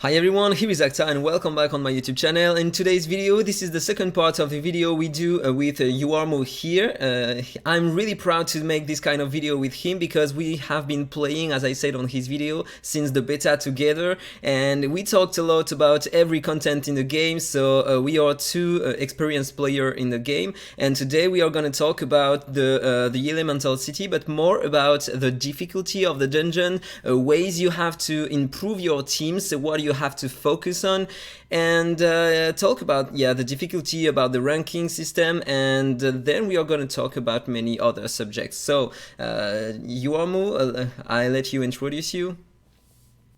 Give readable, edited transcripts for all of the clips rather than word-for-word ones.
Hi everyone, here is AhkTaar and welcome back on my YouTube channel. In today's video, this is the second part of the video we do with Juarmu here. I'm really proud to make this kind of video with him because we have been playing, as I said on his video, since the beta together, and we talked a lot about every content in the game, so we are two experienced players in the game, and today we are going to talk about the elemental city, but more about the difficulty of the dungeon, ways you have to improve your teams, what you have to focus on, and talk about the difficulty, about the ranking system, and then we are going to talk about many other subjects. So Juarmu, I let you introduce you.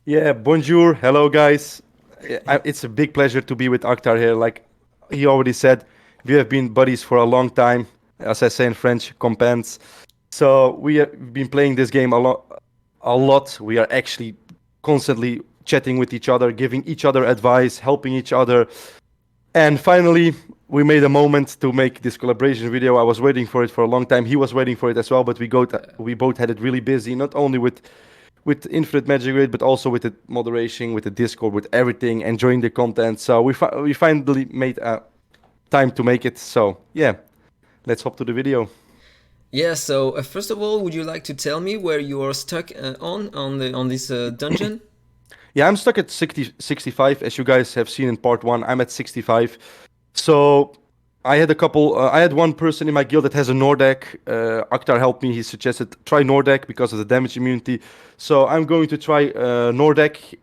Yeah, bonjour, hello guys. It's a big pleasure to be with AhkTaar here. Like he already said, we have been buddies for a long time, as I say in French, compans. So we have been playing this game a lot. We are actually constantly chatting with each other, giving each other advice, helping each other. And finally, we made a moment to make this collaboration video. I was waiting for it for a long time. He was waiting for it as well, but we both had it really busy, not only with Infinite Magicraid, but also with the moderation, with the Discord, with everything, enjoying the content. So we finally made time to make it. So yeah, let's hop to the video. Yeah, so first of all, would you like to tell me where you are stuck on this dungeon? Yeah, I'm stuck at 65, as you guys have seen in part 1. I'm at 65. So I had one person in my guild that has a Nordeck. AhkTaar helped me. He suggested try Nordeck because of the damage immunity. So I'm going to try Nordeck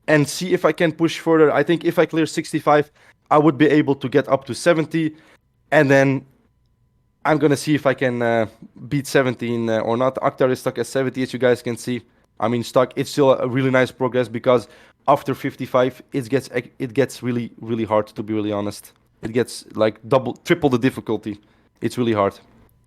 and see if I can push further. I think if I clear 65, I would be able to get up to 70. And then I'm going to see if I can beat 17 or not. AhkTaar is stuck at 70, as you guys can see. I mean, stuck. It's still a really nice progress because after 55, it gets really, really hard, to be really honest. It gets like triple the difficulty. It's really hard.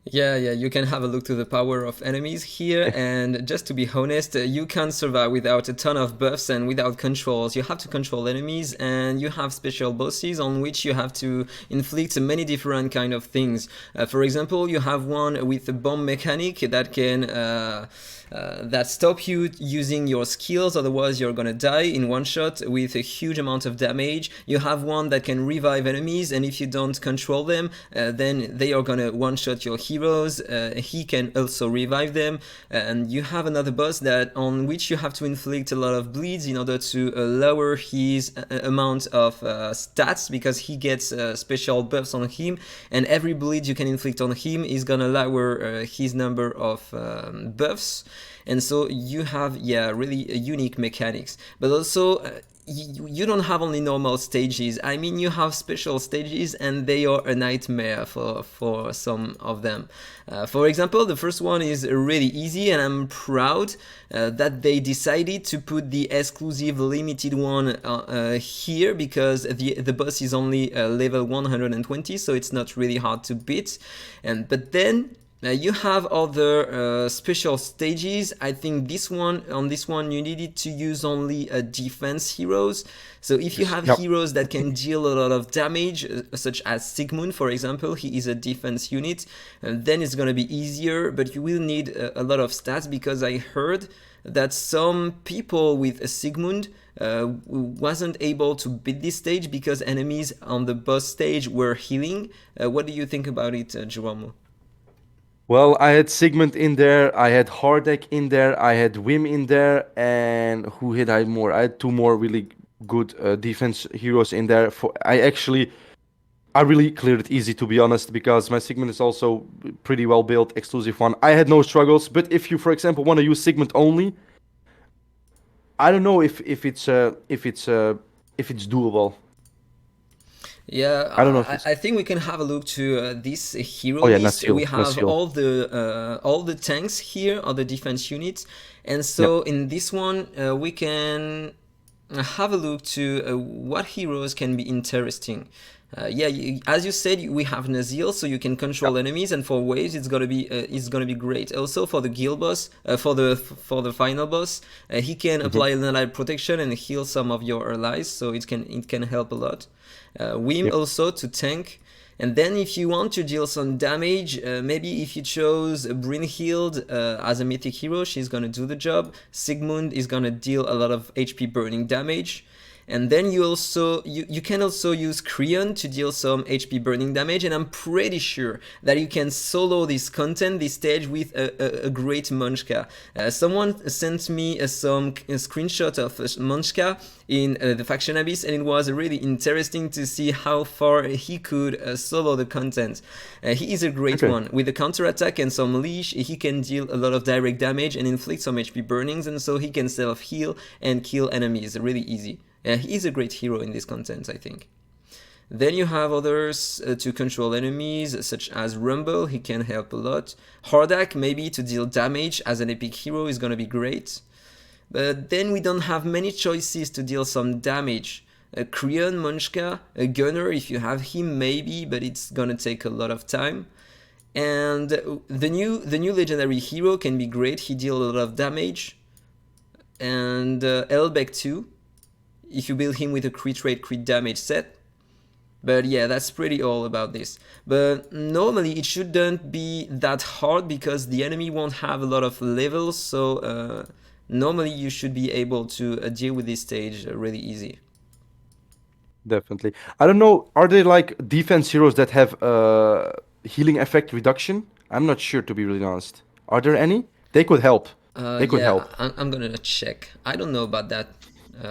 Yeah, you can have a look to the power of enemies here, and just to be honest, you can't survive without a ton of buffs and without controls. You have to control enemies, and you have special bosses on which you have to inflict many different kind of things. For example, you have one with a bomb mechanic that can that stop you using your skills, otherwise you're gonna die in one shot with a huge amount of damage. You have one that can revive enemies, and if you don't control them, then they are gonna one-shot your heroes. He can also revive them, and you have another boss on which you have to inflict a lot of bleeds in order to lower his amount of stats, because he gets special buffs on him, and every bleed you can inflict on him is gonna lower his number of buffs. And so you have really unique mechanics, but also you don't have only normal stages. I mean, you have special stages, and they are a nightmare for some of them. For example, the first one is really easy, and I'm proud that they decided to put the exclusive limited one here, because the boss is only level 120, so it's not really hard to beat. But then you have other special stages. I think on this one you needed to use only defense heroes. So if you have heroes that can deal a lot of damage, such as Sigmund, for example, he is a defense unit, then it's gonna be easier, but you will need a lot of stats, because I heard that some people with a Sigmund wasn't able to beat this stage because enemies on the boss stage were healing. What do you think about it, Juarmu? Well, I had Sigmund in there, I had Hardek in there, I had Wim in there, and who had I more? I had two more really good defense heroes in there. I really cleared it easy, to be honest, because my Sigmund is also pretty well built, exclusive one. I had no struggles, but if you, for example, want to use Sigmund only, I don't know if it's doable. Yeah, I don't know I think we can have a look to this hero Oh yeah, list. We have Nasil. all the tanks here, all the defense units, and so in this one we can have a look to what heroes can be interesting. As you said, we have Nazil, so you can control enemies, and for waves it's gonna be great. Also for the guild boss, for the final boss, he can apply an ally protection and heal some of your allies, so it can help a lot. Wim also to tank, And then if you want to deal some damage, maybe if you chose Brynhild as a mythic hero, she's gonna do the job. Sigmund is gonna deal a lot of HP burning damage. And then you can also use Creon to deal some HP burning damage, and I'm pretty sure that you can solo this stage with a great Munchka. Someone sent me a screenshot of Munchka in the Faction Abyss, and it was really interesting to see how far he could solo the content. He is a great one. With the counter attack and some leash, he can deal a lot of direct damage and inflict some HP burnings, and so he can self heal and kill enemies really easy. He is a great hero in this content, I think. Then you have others to control enemies, such as Rumble, he can help a lot. Hordak, maybe to deal damage as an epic hero, is gonna be great. But then we don't have many choices to deal some damage. Creon, Munchka, a Gunner, if you have him, maybe, but it's gonna take a lot of time. And the new legendary hero can be great, he deals a lot of damage. And Elbeck too, if you build him with a crit rate, crit damage set. But yeah, that's pretty all about this. But normally it shouldn't be that hard because the enemy won't have a lot of levels, so normally you should be able to deal with this stage really easy. Definitely. I don't know, are there like defense heroes that have healing effect reduction? I'm not sure, to be really honest. Are there any? They could help. They could help. I'm gonna check. I don't know about that.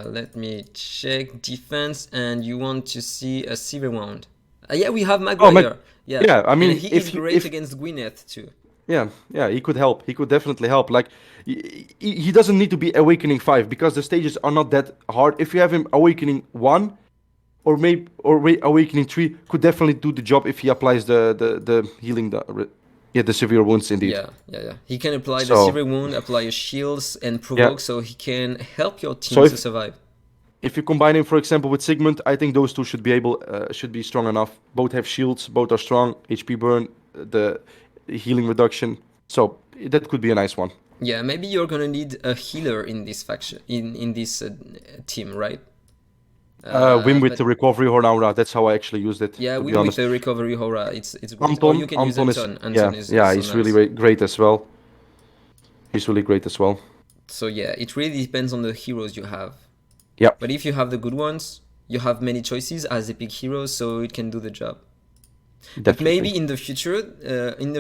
Let me check defense, and you want to see a silver wound. Yeah, we have Maguire. Yeah, I mean, and he is great against Gwyneth too. Yeah, he could help. He could definitely help. Like, he doesn't need to be Awakening 5 because the stages are not that hard. If you have him Awakening 1 or maybe Awakening 3, could definitely do the job if he applies the healing, the severe wounds indeed. Yeah. He can apply the severe wound, apply your shields, and provoke, so he can help your team to survive. If you combine him, for example, with Sigmund, I think those two should be strong enough. Both have shields, both are strong, HP burn, the healing reduction. So that could be a nice one. Yeah, maybe you're gonna need a healer in this faction, in this team, right? Win with the recovery Hornaura, that's how I actually used it. Yeah, win with the recovery Hora, it's great. Anton, or you can use Anton. Anton is he's really great as well. He's really great as well. So yeah, it really depends on the heroes you have. Yeah. But if you have the good ones, you have many choices as epic heroes, so it can do the job. Definitely. But maybe in the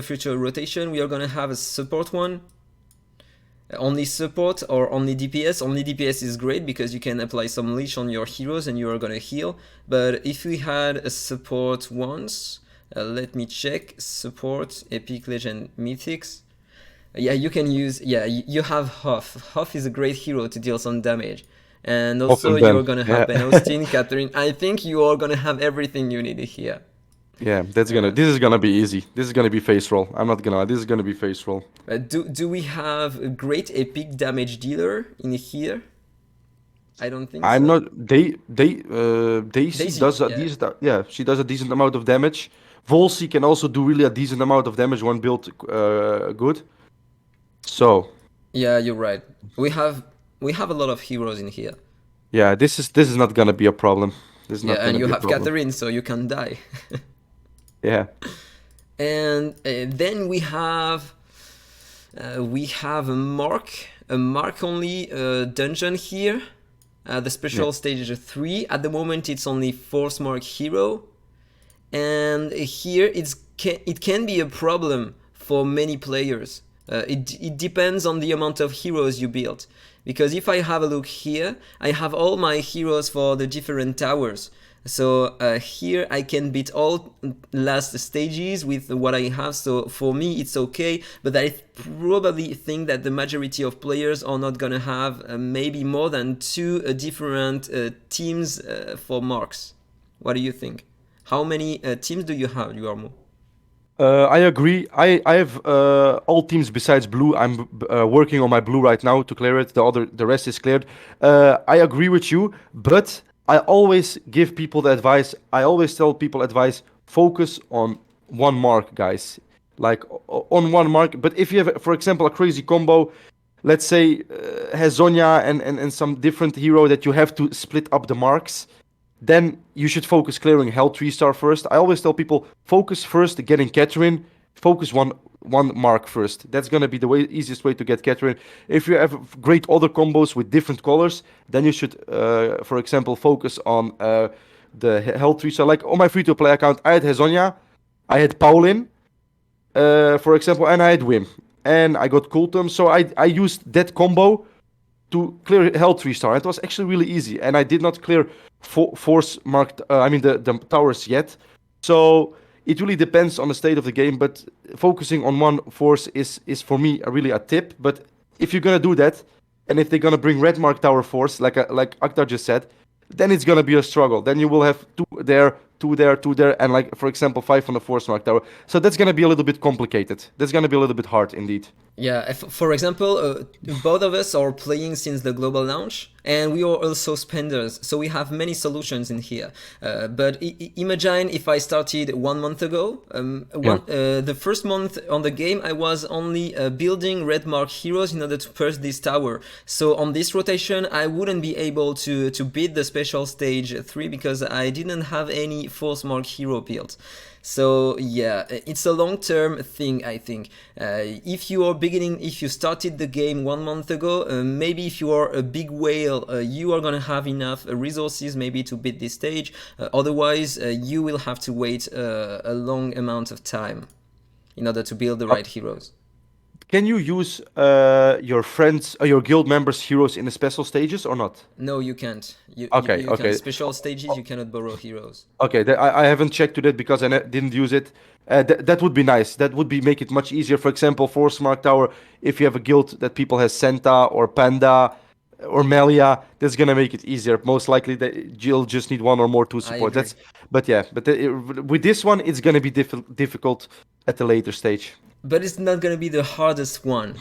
future rotation, we are gonna have a support one. Only support or only DPS. Only DPS is great because you can apply some leash on your heroes and you are gonna heal. But if we had a support once, let me check. Support, epic, legend, mythics. Yeah, you can use. Yeah, you have Hoff. Hoff is a great hero to deal some damage. And also you're gonna have Ben Austin, Catherine. I think you are gonna have everything you need here. Yeah, this is gonna be easy. This is gonna be face roll. I'm not gonna lie, this is gonna be face roll. Do we have a great epic damage dealer in here? I don't think I'm so. not. Daisy does a decent. Yeah, she does a decent amount of damage. Volsi can also do really a decent amount of damage when built good. So. Yeah, you're right. We have a lot of heroes in here. Yeah, this is not gonna be a problem. This is not and you have Catherine, so you can die. Yeah. And then we have a mark only dungeon here. The special stage is 3. At the moment it's only 4th mark hero. And here it can be a problem for many players. It depends on the amount of heroes you build. Because if I have a look here, I have all my heroes for the different towers. So here I can beat all last stages with what I have, so for me it's okay, but I probably think that the majority of players are not gonna have maybe more than 2 different teams for marks. What do you think? How many teams do you have, Juarmu? I agree. I have all teams besides blue. I'm working on my blue right now to clear it. The rest is cleared. I agree with you, but I always give people the advice. I always tell people advice. Focus on one mark, guys. Like on one mark. But if you have, for example, a crazy combo, let's say has Zonya and some different hero that you have to split up the marks. then you should focus clearing Hell 3-star first. I always tell people, focus first getting Catherine, focus one mark first. That's gonna be the easiest way to get Catherine. If you have great other combos with different colors, then you should, for example, focus on the Hell 3-star. Like on my free-to-play account, I had Hezonia, I had Paulin, for example, and I had Wim. And I got Kultum, so I used that combo to clear Hell 3-star. It was actually really easy, and I did not clear force marked. I mean the towers yet. So it really depends on the state of the game. But focusing on one force is for me really a tip. But if you're gonna do that, and if they're gonna bring red mark tower force like AhkTaar just said, then it's gonna be a struggle. Then you will have two there, two there, two there, and like for example 5 on the force mark tower. So that's gonna be a little bit complicated. That's gonna be a little bit hard indeed. Yeah, for example, both of us are playing since the global launch, and we are also spenders, so we have many solutions in here. But imagine if I started 1 month ago. The first month on the game, I was only building red mark heroes in order to push this tower. So on this rotation, I wouldn't be able to beat the special stage 3 because I didn't have any force mark hero built. So yeah, it's a long-term thing, I think. If you are beginning, if you started the game 1 month ago, maybe if you are a big whale, you are gonna have enough resources maybe to beat this stage. Otherwise, you will have to wait a long amount of time in order to build the right heroes. Can you use your friends or your guild members' heroes in the special stages or not? No, you can't. Okay. Can. Special stages, you cannot borrow heroes. Okay, I haven't checked to that because I didn't use it. That would be nice. That would make it much easier. For example, Force Mark Tower, if you have a guild that people has Santa or Panda or Melia, that's gonna make it easier. Most likely, you'll just need one or more to support. But with this one, it's gonna be difficult at a later stage. But it's not gonna be the hardest one.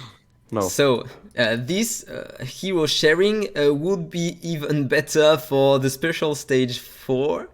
No. So this hero sharing would be even better for the special stage 4,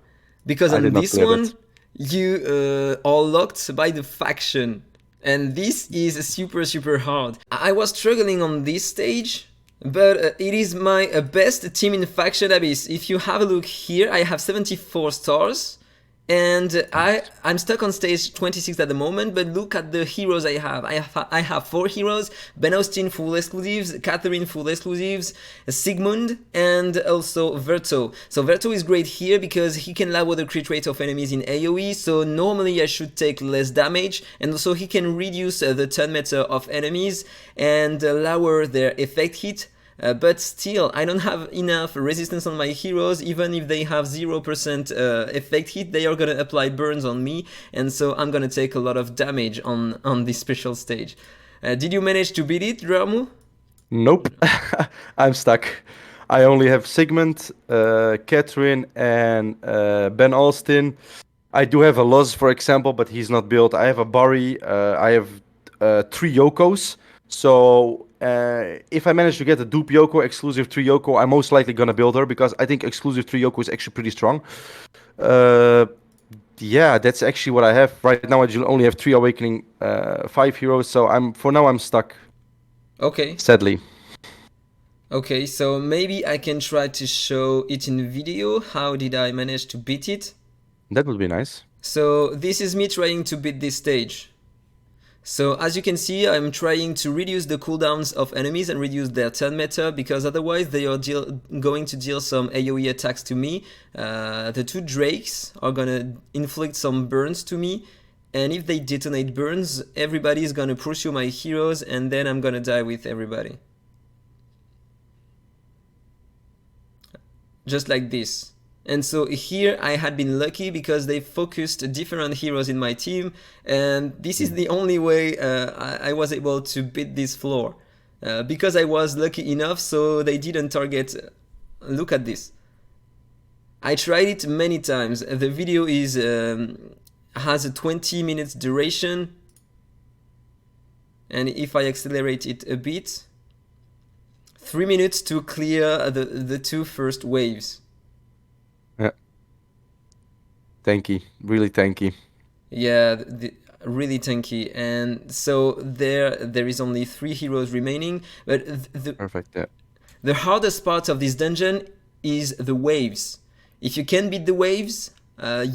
because on this one you are locked by the faction, and this is super hard. I was struggling on this stage, but it is my best team in Faction Abyss. If you have a look here, I have 74 stars. And I'm stuck on stage 26 at the moment, but look at the heroes I have. I have 4 heroes: Ben Austin full exclusives, Catherine full exclusives, Sigmund, and also Verto. So Verto is great here because he can lower the crit rate of enemies in AoE, so normally I should take less damage, and also he can reduce the turn meter of enemies and lower their effect hit. But still, I don't have enough resistance on my heroes. Even if they have 0% effect hit, they are gonna apply burns on me, and so I'm gonna take a lot of damage on this special stage. Did you manage to beat it, Juarmu? Nope. I'm stuck. I only have Sigmund, Catherine, and Ben Austin. I do have a Luz, for example, but he's not built. I have a Barry. I have 3 Yokos. So if I manage to get a dupe Yoko, exclusive 3 Yoko, I'm most likely gonna build her because I think exclusive 3 Yoko is actually pretty strong. Yeah, that's actually what I have right now. I only have 3 Awakening, 5 heroes, so for now I'm stuck. Okay. Sadly. Okay, so maybe I can try to show it in video. How did I manage to beat it? That would be nice. So this is me trying to beat this stage. So as you can see, I'm trying to reduce the cooldowns of enemies and reduce their turn meter, because otherwise they are going to deal some AoE attacks to me. The 2 drakes are gonna inflict some burns to me, and if they detonate burns, everybody is gonna pursue my heroes, and then I'm gonna die with everybody. Just like this. And so here I had been lucky because they focused different heroes in my team, and this is the only way I was able to beat this floor. Because I was lucky enough, so they didn't target. Look at this. I tried it many times. The video has a 20 minutes duration, and if I accelerate it a bit, 3 minutes to clear the 2 first waves. Yeah. Tanky, really tanky. Yeah, really tanky. And so there is only 3 heroes remaining. But Perfect. Yeah. The hardest part of this dungeon is the waves. if you can beat the waves,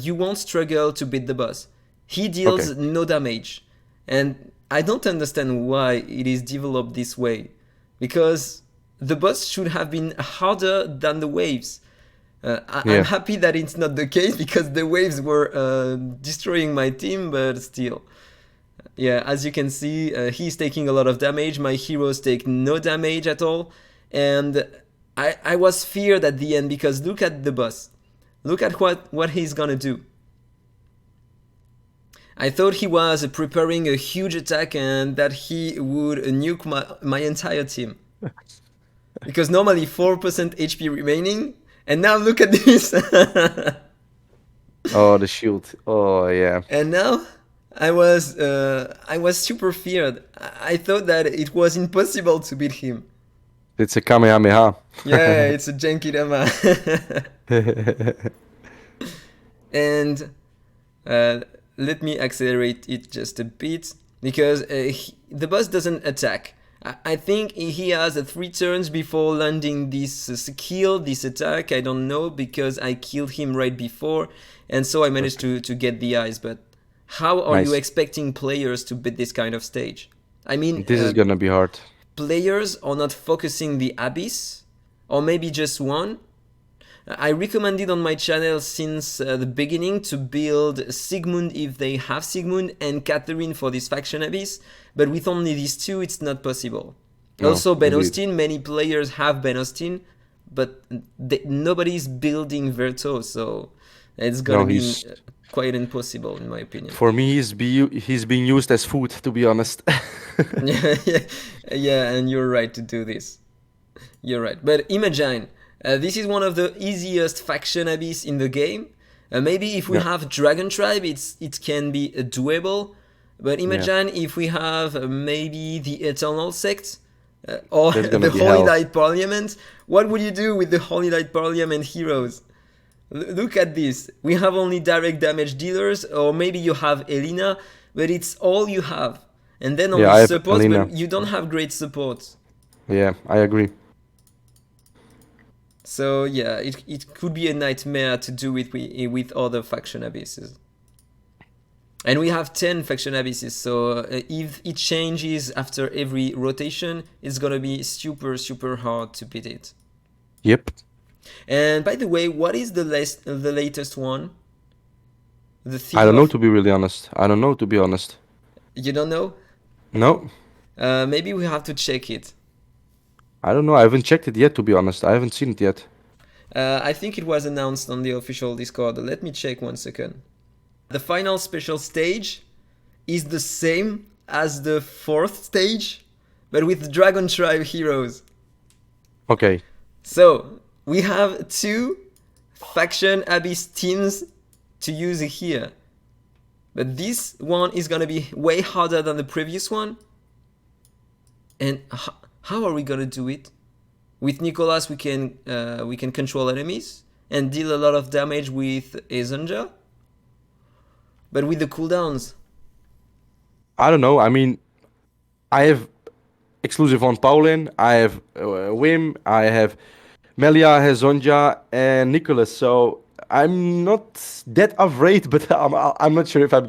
you won't struggle to beat the boss. He Okay. deals no damage, and I don't understand why it is developed this way, because the boss should have been harder than the waves. I'm Yeah. happy that it's not the case because the waves were destroying my team, but still. Yeah, as you can see, he's taking a lot of damage. My heroes take no damage at all. And I was feared at the end because look at the boss. Look at what he's gonna do. I thought he was preparing a huge attack and that he would nuke my entire team. Because normally 4% HP remaining, and now look at this. Oh, the shield. Oh, yeah. And now I was super feared. I thought that it was impossible to beat him. It's a Kamehameha. Yeah, it's a janky dama. And let me accelerate it just a bit because the boss doesn't attack. I think he has 3 turns before landing this skill, this attack. I don't know because I killed him right before, and so I managed to get the eyes. But how are you Nice. expecting players to beat this kind of stage? I mean, This is gonna be hard. players are not focusing the abyss, or maybe just one. I recommended on my channel since the beginning to build Sigmund if they have Sigmund and Catherine for this faction abyss, but with only these two it's not possible. No, Also Ben indeed. Austin, many players have Ben Austin, but nobody's building Verto, so it's gonna No, be he's quite impossible in my opinion. for me. He's being used as food, to be honest. Yeah, yeah, and you're right to do this. You're right. But imagine, this is one of the easiest faction abyss in the game. Maybe if we Yeah. have Dragon Tribe, it can be doable. But imagine if we have maybe the Eternal Sect or That's gonna the be Holy hell. Light Parliament. What would you do with the Holy Light Parliament heroes? Look at this. We have only direct damage dealers, or maybe you have Elena, but it's all you have. And then Yeah, I only have supports, Elena. but you don't have great support. Yeah, I agree. So yeah, it could be a nightmare to do it with other faction abysses. And we have 10 faction abysses, so if it changes after every rotation, it's gonna be super, super hard to beat it. Yep. And by the way, what is the latest one? The I Thief don't know, of... to be really honest. I don't know, to be honest. You don't know? No, Maybe we have to check it. I don't know. I haven't checked it yet, to be honest. I haven't seen it yet. I think it was announced on the official Discord. Let me check 1 second. The final special stage is the same as the 4th stage, but with Dragon Tribe heroes. Okay. So we have 2 faction abyss teams to use here. But this one is gonna be way harder than the previous one. And how are we gonna do it? With Nicholas we can control enemies and deal a lot of damage with Ezanja. But with the cooldowns, I don't know. I mean, I have exclusive on Paulin. I have Wim. I have Melia, has Zonja, and Nicholas. So I'm not that afraid, but I'm not sure if I'm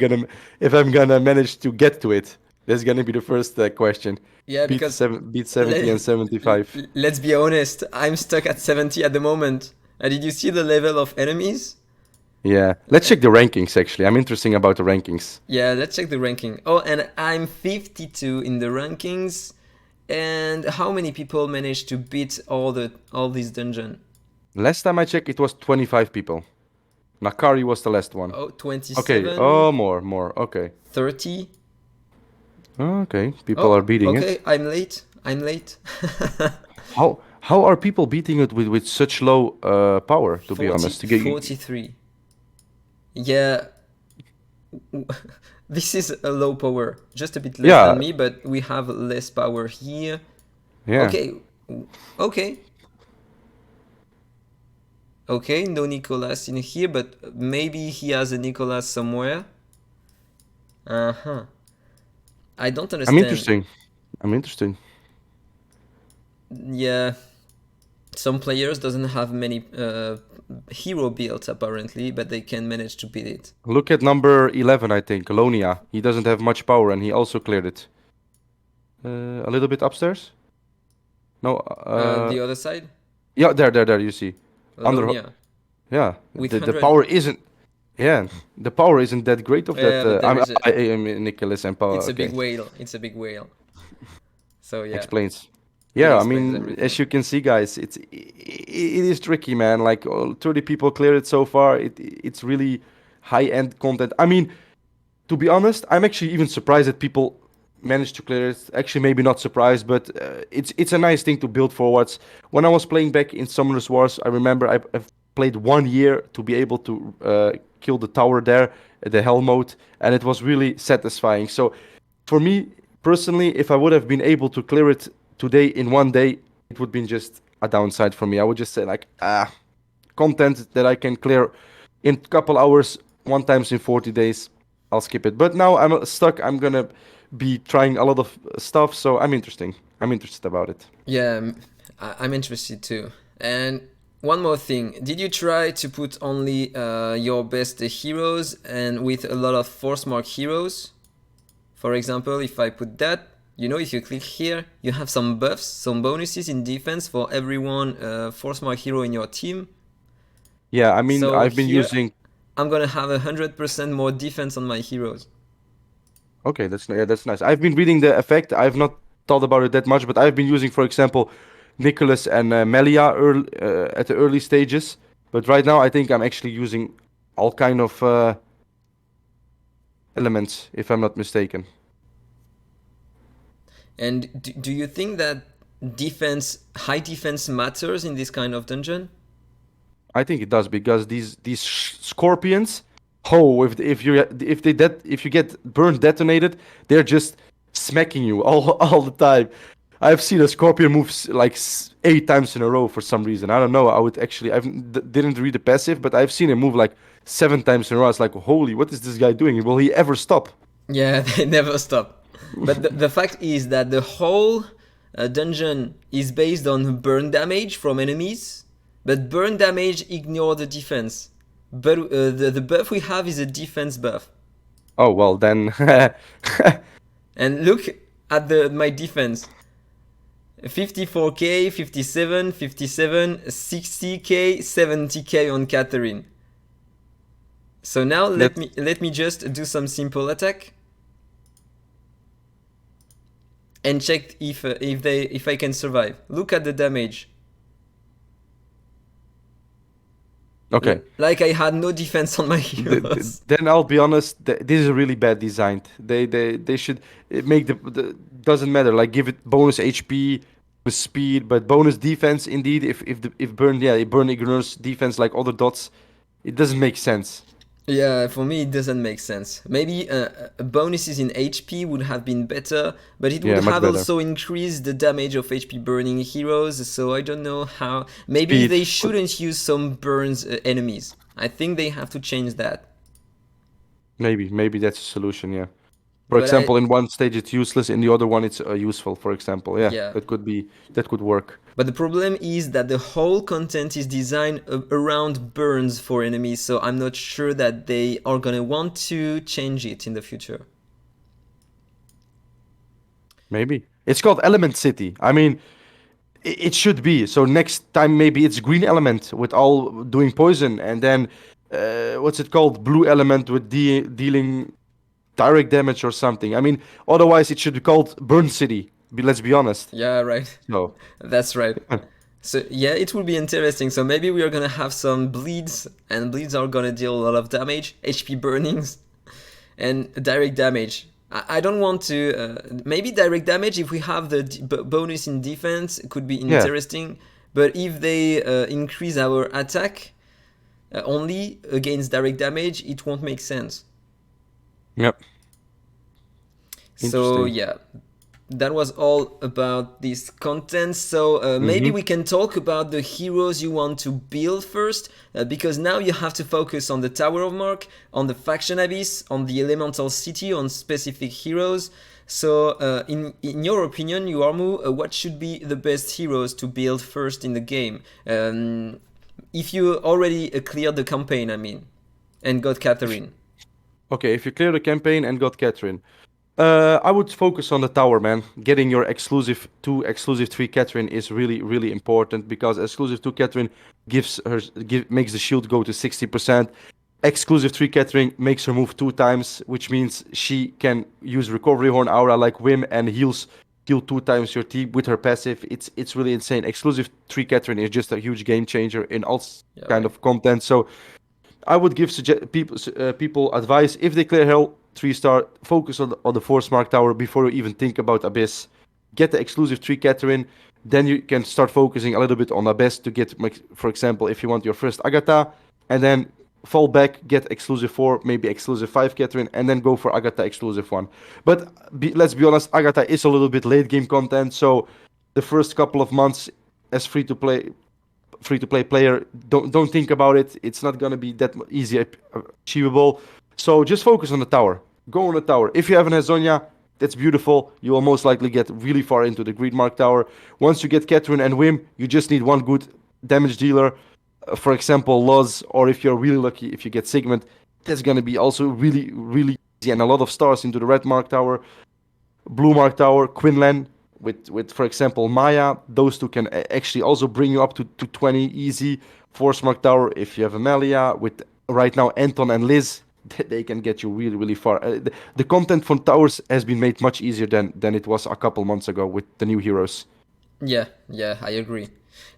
gonna manage to get to it. That's gonna be the first question. yeah, Beat because 70 and 75. let's be honest, I'm stuck at 70 at the moment. Did you see the level of enemies? Yeah. Let's check the rankings. Actually, I'm interested about the rankings. Yeah, let's check the ranking. Oh, and I'm 52 in the rankings. And how many people managed to beat all these dungeon? Last time I checked, it was 25 people. Nakari was the last one. Oh, Okay. 27, Oh, more. Okay. 30. Okay. People Oh, are beating okay, it. I'm late. How are people beating it with such low power? To be honest, 43. Yeah, this is a low power, just a bit less Yeah. than me, but we have less power here. Yeah. Okay. Okay, no Nicholas in here, but maybe he has a Nicholas somewhere. Uh-huh. I don't understand. I'm interested. Yeah. Some players doesn't have many hero builds apparently, but they can manage to beat it. Look at number 11, I think, Lonia. He doesn't have much power, and he also cleared it. A little bit upstairs? No, The other side, yeah, there, you see. Under, Alonia yeah, with the 100. power isn't, yeah, the power isn't that great of that. Yeah, but there is a. I mean, Nicholas and power, It's a big okay, whale. It's a big whale. So yeah, explains. it Yeah, I explains mean, everything. as you can see, guys, it is tricky, man. Like 30 people cleared it so far. It's really high-end content. I mean, to be honest, I'm actually even surprised that people managed to clear it. Actually, maybe not surprised, but it's a nice thing to build forwards. When I was playing back in Summoners Wars, I remember I've played 1 year to be able to kill the tower there, the hell mode, and it was really satisfying. So, for me personally, if I would have been able to clear it today in 1 day, it would been just a downside for me. I would just say like, content that I can clear in a couple hours, one times in 40 days, I'll skip it. But now I'm stuck. I'm gonna be trying a lot of stuff, so I'm interesting. I'm interested about it. Yeah, I'm interested too. And one more thing, did you try to put only your best heroes and with a lot of force mark heroes? For example, if I put that, you know, if you click here, you have some buffs, some bonuses in defense for everyone force mark hero in your team. Yeah, I mean, So I've been here, using. I'm gonna have 100% more defense on my heroes. Okay, that's nice. I've been reading the effect. I've not thought about it that much, but I've been using, for example, Nicholas and Melia at the early stages. But right now, I think I'm actually using all kind of elements, if I'm not mistaken. And do you think that high defense matters in this kind of dungeon? I think it does because these scorpions, oh, if you get burned detonated, they're just smacking you all the time. I've seen a scorpion move like 8 times in a row for some reason. I don't know. I would actually didn't read the passive, but I've seen him move like 7 times in a row. I was like, holy, what is this guy doing? Will he ever stop? Yeah, they never stop. But the fact is that the whole dungeon is based on burn damage from enemies, but burn damage ignore the defense. But the buff we have is a defense buff. Oh well, then. And look at my defense. 54k, 57, 57, 60k, 70k on Catherine. So now let me just do some simple attack and check if I can survive. Look at the damage. Okay. Like I had no defense on my heroes. Then I'll be honest. This is really bad designed. They should make the doesn't matter. Like give it bonus HP with speed, but bonus defense indeed. If burn ignores defense like other dots, it doesn't make sense. Yeah, for me it doesn't make sense. Maybe bonuses in HP would have been better, but it would Yeah, much have better. also increased the damage of HP burning heroes, so I don't know how. Maybe Speed. they shouldn't use some burns enemies. I think they have to change that. Maybe that's a solution. Yeah. For But example, in one stage it's useless, in the other one it's useful. For example, yeah, yeah. that could work. But the problem is that the whole content is designed around burns for enemies, so I'm not sure that they are gonna want to change it in the future. Maybe it's called Element City. I mean, it should be. So next time maybe it's green element with all doing poison, and then what's it called? Blue element with dealing direct damage or something. I mean, otherwise it should be called Burn City. Let's be honest. Yeah, right. No. That's right. So yeah, it will be interesting. So maybe we are gonna have some bleeds, and bleeds are gonna deal a lot of damage, HP burnings, and direct damage. I don't want to. Maybe direct damage if we have the bonus in defense could be Yeah. interesting. But if they increase our attack only against direct damage, it won't make sense. Yep. So Interesting. yeah, that was all about this content. So maybe we can talk about the heroes you want to build first, because now you have to focus on the Tower of Mark, on the Faction Abyss, on the Elemental City, on specific heroes. So, in your opinion, Juarmu, what should be the best heroes to build first in the game? If you already cleared the campaign, I mean, and got Catherine. Okay, if you clear the campaign and got Catherine, I would focus on the tower, man. Getting your exclusive 2, exclusive 3 Catherine is really, really important because exclusive 2 Catherine makes the shield go to 60%. Exclusive 3 Catherine makes her move 2 times, which means she can use Recovery Horn Aura like Wim and heal 2 times your T with her passive. It's really insane. Exclusive 3 Catherine is just a huge game changer in all Yeah, kind right. of content. So I would give people advice if they clear Hell 3-star, focus on the Force Mark Tower before you even think about Abyss. Get the exclusive 3 Catherine, then you can start focusing a little bit on Abyss to get, for example, if you want your first Agatha, and then fall back, get exclusive 4, maybe exclusive 5 Catherine, and then go for Agatha exclusive 1. But let's be honest, Agatha is a little bit late game content, so the first couple of months as free to play player, don't think about it. It's not gonna be that easy achievable. So just focus on the tower. Go on the tower. If you have an Hazonia, that's beautiful. You will most likely get really far into the Greed Mark Tower. Once you get Catherine and Wim, you just need one good damage dealer. For example, Loz, or if you're really lucky, if you get Sigmund, that's gonna be also really, really easy and a lot of stars into the Red Mark Tower. Blue Mark Tower, Quinlan, with for example Maya, those two can actually also bring you up to 20 easy. Force Mark Tower, if you have Amelia, with right now Anton and Liz, they can get you really, really far. The content from towers has been made much easier than it was a couple months ago with the new heroes. Yeah, yeah, I agree.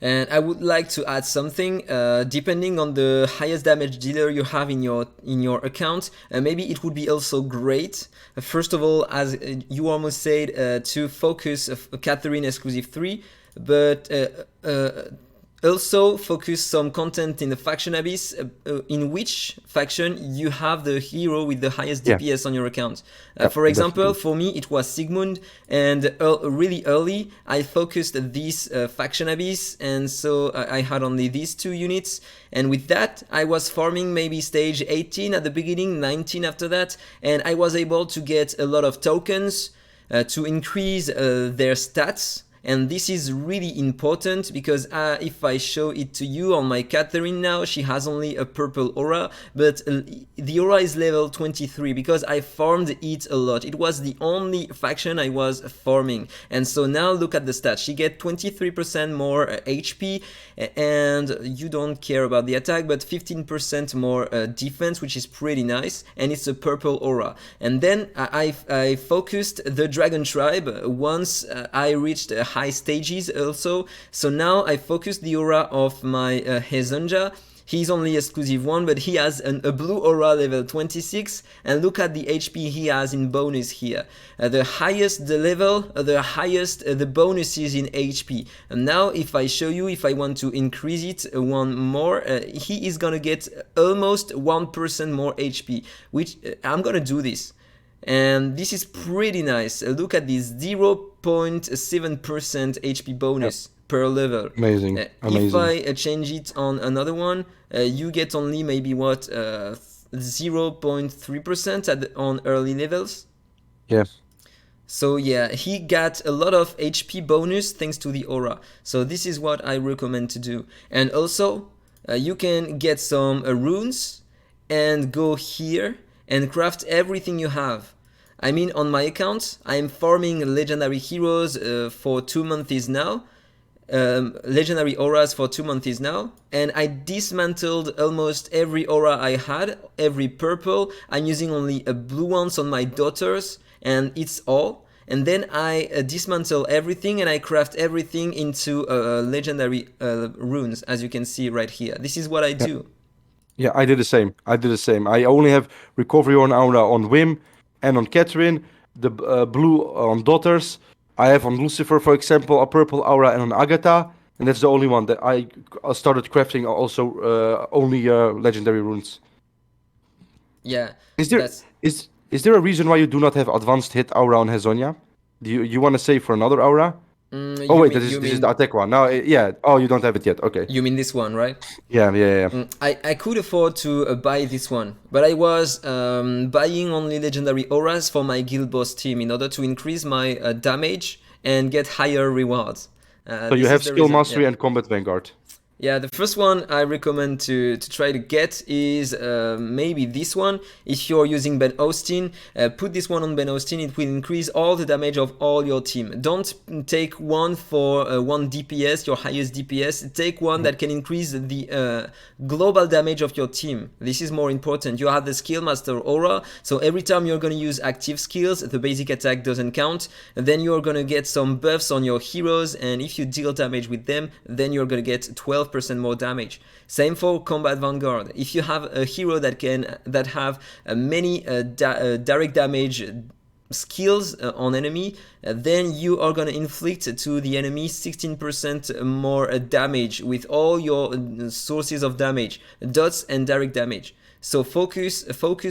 And I would like to add something. Depending on the highest damage dealer you have in your account, maybe it would be also great. First of all, as you almost said, to focus Catherine exclusive 3, but also focus some content in the faction abyss, in which faction you have the hero with the highest Yeah, DPS on your account. yeah, For example, definitely. for me it was Sigmund, and really early I focused this faction abyss, and so I had only these 2 units, and with that I was farming maybe stage 18 at the beginning, 19 after that, and I was able to get a lot of tokens to increase their stats. And this is really important because if I show it to you on my Catherine now, she has only a purple aura, but the aura is level 23 because I farmed it a lot. It was the only faction I was farming. And so now look at the stats. She get 23% more HP, and you don't care about the attack, but 15% more defense, which is pretty nice, and it's a purple aura. And then I focused the Dragon Tribe once I reached high stages also. So now I focused the aura of my Hezonja. He's only exclusive 1, but he has a blue aura level 26, and look at the HP he has in bonus here. The highest the level, the highest the bonuses in HP. And now if I show you, if I want to increase it one more, he is gonna get almost 1% more HP, which I'm gonna do this. And this is pretty nice. Look at this 0.7% HP Yeah, bonus per level. amazing, If amazing. I change it on another one, you get only maybe what 0.3% on early levels. Yeah, So yeah, he got a lot of HP bonus thanks to the aura. So this is what I recommend to do. And also, you can get some runes and go here and craft everything you have. I mean, on my account, I'm farming legendary heroes for 2 months now. Legendary auras for 2 months now, and I dismantled almost every aura I had, every purple. I'm using only blue ones on my daughters, and it's all. And then I dismantle everything and I craft everything into legendary runes, as you can see right here. This is what I yeah, do. yeah. I did the same. I did the same. I only have recovery on aura on Wim and on Catherine, the blue on daughters. I have on Lucifer, for example, a purple aura, and on Agatha, and that's the only one that I started crafting. Also, only legendary runes. Yeah, Is there that's is there a reason why you do not have advanced hit aura on Hazonia? Do you want to save for another aura? Oh You wait, mean this is the attack one. No, yeah. Oh, you don't have it yet. Okay. you mean this one, right? Yeah. I could afford to buy this one, but I was buying only legendary auras for my guild boss team in order to increase my damage and get higher rewards. So you This is have the skill reason. Yeah. mastery and combat vanguard. Yeah, the first one I recommend to try to get is maybe this one. If you're using Ben Austin, put this one on Ben Austin. It will increase all the damage of all your team. Don't take one for 1 DPS, your highest DPS. Take one that can increase the global damage of your team. This is more important. You have the skill master aura, so every time you're going to use active skills, the basic attack doesn't count. And then you're going to get some buffs on your heroes, and if you deal damage with them, then you're going to get 12% more damage. Same for combat vanguard. If you have a hero that have many direct damage skills on enemy, then you are going to inflict to the enemy 16% more damage with all your sources of damage, dots and direct damage. So focus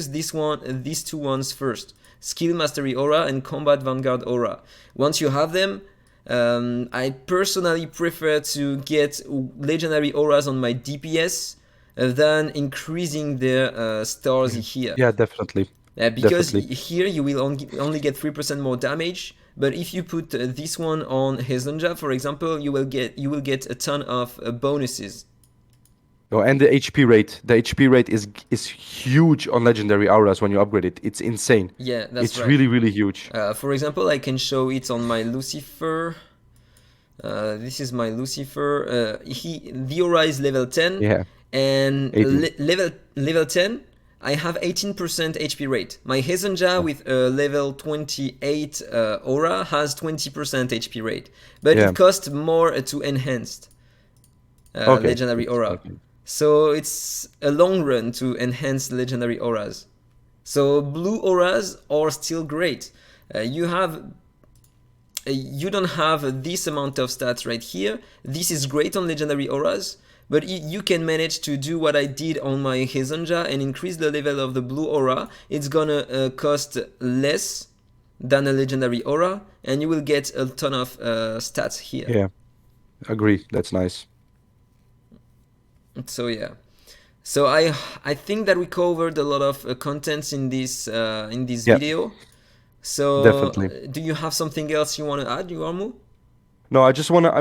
these two ones first: skill mastery aura and combat vanguard aura. Once you have them, I personally prefer to get legendary auras on my DPS than increasing their stars here. Yeah, definitely. Because Definitely. here you will only get 3% more damage, but if you put this one on Hezonja, for example, you will get a ton of bonuses. Oh, and the HP rate. The HP rate is huge on legendary auras when you upgrade it. It's insane. Yeah, that's It's right. really huge. For example, I can show it on my Lucifer. This is my Lucifer. The aura is level 10, Yeah. and 18. level 10, I have 18% HP rate. My Hezonja with a level 28 aura has 20% HP rate, but Yeah. it costs more to enhanced Okay. legendary aura. Okay. So it's a long run to enhance legendary auras. So blue auras are still great. You don't have this amount of stats right here. This is great on legendary auras, but you can manage to do what I did on my Hezonja and increase the level of the blue aura. It's gonna cost less than a legendary aura, and you will get a ton of stats here. Yeah. Agree. That's nice. So yeah. So I think that we covered a lot of contents in this Yeah. video. So Definitely. do you have something else you want to add, Juarmu? No, I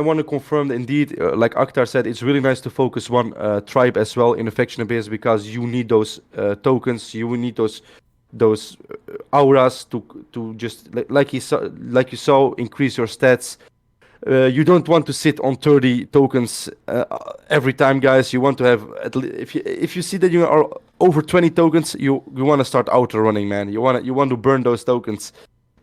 want to confirm that indeed, like AhkTaar said, it's really nice to focus one tribe as well in affection base because you need those tokens, you will need those auras to just like you saw increase your stats. You don't want to sit on 30 tokens every time, guys. You want to have if you see that you are over 20 tokens, you want to start auto running, man. You want to burn those tokens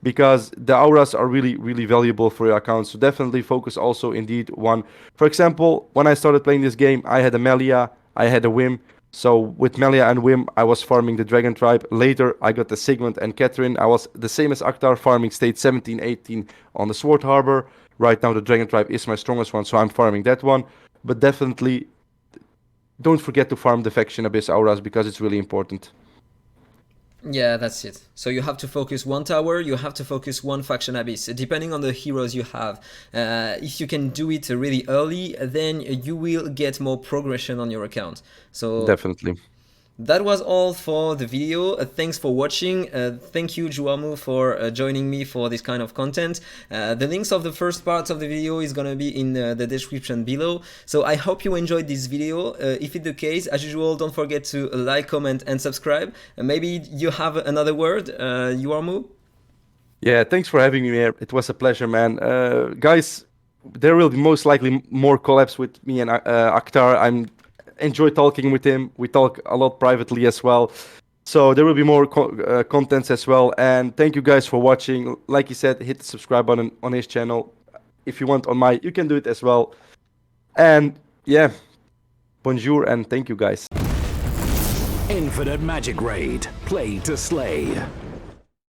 because the auras are really valuable for your account. So definitely focus also indeed one. For example, when I started playing this game, I had a Melia, I had a Wim. So with Melia and Wim, I was farming the Dragon Tribe. Later, I got the Sigmund and Catherine. I was the same as AhkTaar, farming state 17, 18 on the Sword Harbor. Right now, the Dragon Tribe is my strongest one, so I'm farming that one. But definitely, don't forget to farm the Faction Abyss auras because it's really important. Yeah, that's it. So you have to focus one tower, you have to focus one faction abyss, depending on the heroes you have. If you can do it really early, then you will get more progression on your account. So Definitely. that was all for the video. Thanks for watching. Thank you, Juarmu, for joining me for this kind of content. The links of the first part of the video is gonna be in the description below. So I hope you enjoyed this video. If it's the case, as usual, don't forget to like, comment, and subscribe. Maybe you have another word, Juarmu? Yeah, thanks for having me here. It was a pleasure, man. Guys, there will be most likely more collabs with me and AhkTaar. I'm enjoy talking with him. We talk a lot privately as well. So there will be more contents as well. And thank you guys for watching. Like he said, hit the subscribe button on his channel. If you want on my, you can do it as well. And yeah, bonjour and thank you guys. Infinite Magicraid. Play to slay.